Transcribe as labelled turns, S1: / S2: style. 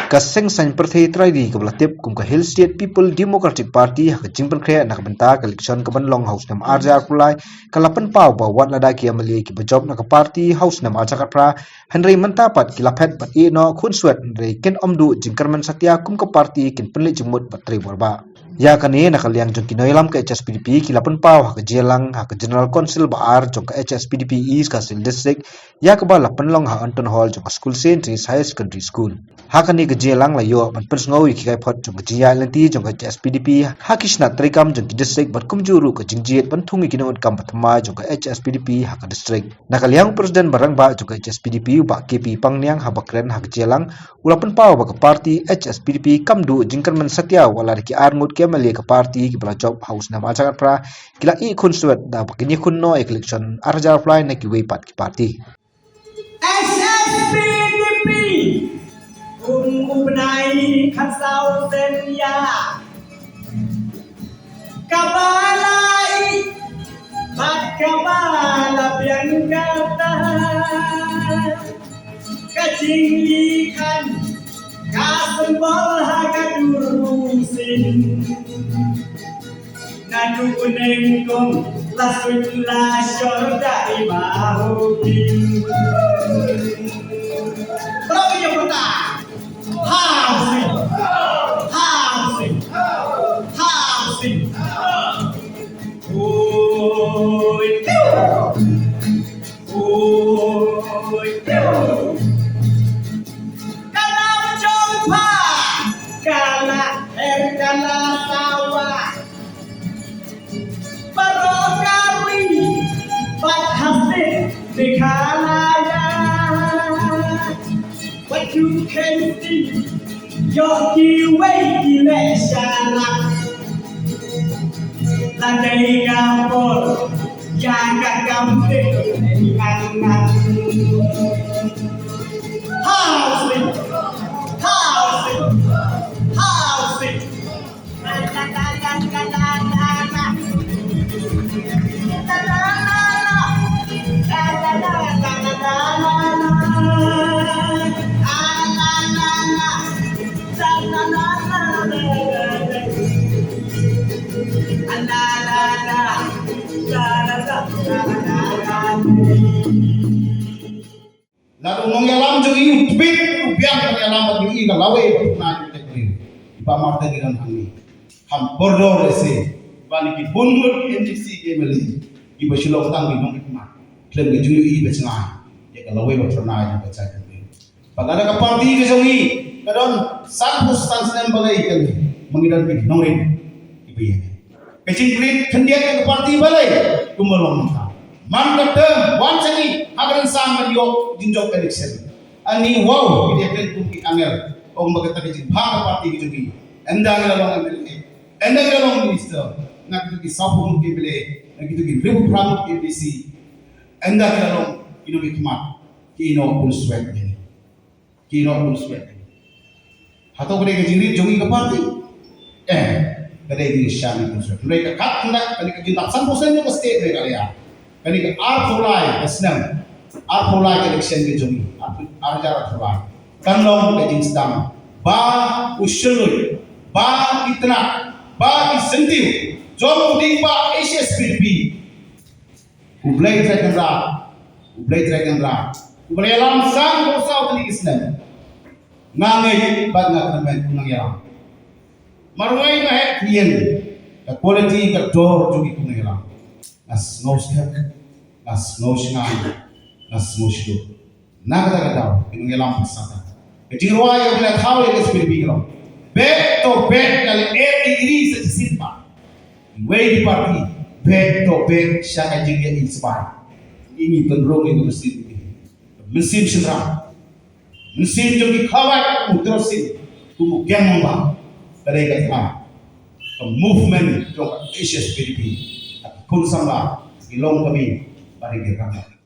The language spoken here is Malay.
S1: Kaseng San Perthei Traidi Kablatip kum ka Hill State People Democratic Party hak jimpel krea nak benta ka election ka Long House nam Arjar Pulai kalapan pau ba wat lada ki amali ki bejob nak party House nam Arjar Pra Henry Mentapat ki lapet bat i no khun swet Henry ken omdu jingkerman Satya kum ka party kin penli jemut batri borba ya kani nak liang jong kinoilam ka HSPDP ki lapan pau hak jelang hak General Council ba ar jong ka HSPDP East Kasil District ya ka ba lapan long ha Anton Hall jong School St. High Secondary School hakani ke jelang la yo man pers ngoi ki kai phot jong jia lanti jong ka HSPDP hakishna trikam jong ki district bat kumjuru ka jingjiet ban thungi kinot kam pathma jong ka HSPDP hak district nakaliang president barang ba jong ka HSPDP ba KP pangniang habakren hak jelang ulapan pau ba ka party HSPDP kamdu jingkerman Satya wala ki arngut ke mali ka party ki bala job house na majagat pra kila i khun suat da bakini khunno election arjar fly na ki weipat ki party
S2: SSPDP คุณอุปนัยขัดเสาเส้นยากะบาลายบัดกะบาลเพียงกะตากะจิงยีคันกะสมบหากะดูรูสินนาดูเนงกงลาสุนลาชอดาอิบาฮูกินพระวิญญาณhousing. Oi, Kana jompa, kana kana sawah, barokali, hasil dikalaya. What you can see, your way election. Landai kapur, jaga kampung dengan housing.
S3: Lalu mengelam jadi ubit ubiang mengelam bagi lawe na tekri ba marta giran hangi ham bordo rese bani ki bungur NDC ke meli iba shilong tang bi nong ma klem ge julu i becna ye ka lawe ba trona ya ba cha ke pagada ka parti ke jongi kadon san pustan sem balai ke mengidan bi nong rin iba ye kecing krit kendia ke parti balai kumolong ta man ka term wan chani agar sang menyo jinjok election ani wow dia kan kuki angel om bagata ke bhag party ke jogi enda ngalong MLA enda ngalong minister nak ki sapu ke bele nak ki ribu pram ke DC enda ngalong ino bikmat ki ino pun sweat ni hato gede ke jinit jogi ke party gede di syami pun sweat mereka kat hendak kali ke jintak 100% ke state mereka ya kali ke artulai asnam artulai election ke jogi arjar artulai kanlong ke jinstam ba usulul ba itna ba insentif jom ding ba HSPDP ublai trekandra ublai alam sang ko sa utni islam ngangai bad na kamen kunang yaram marwai na het yen ka quality ka dor jogi kunang yaram nas noskak nas nosngan nas mosdo nagada daw kunang yaram pasata ketirwa ya bla thaw ya SPDP kalo bet to bet kali 8 degree sa sitpa way di party bet to bet siya jingya inspire ini tenrong itu mesin sedra mesin jogi khawat utrosin tumu gemba kadai kata movement to HSPDP kun samba ilong kami bari gerang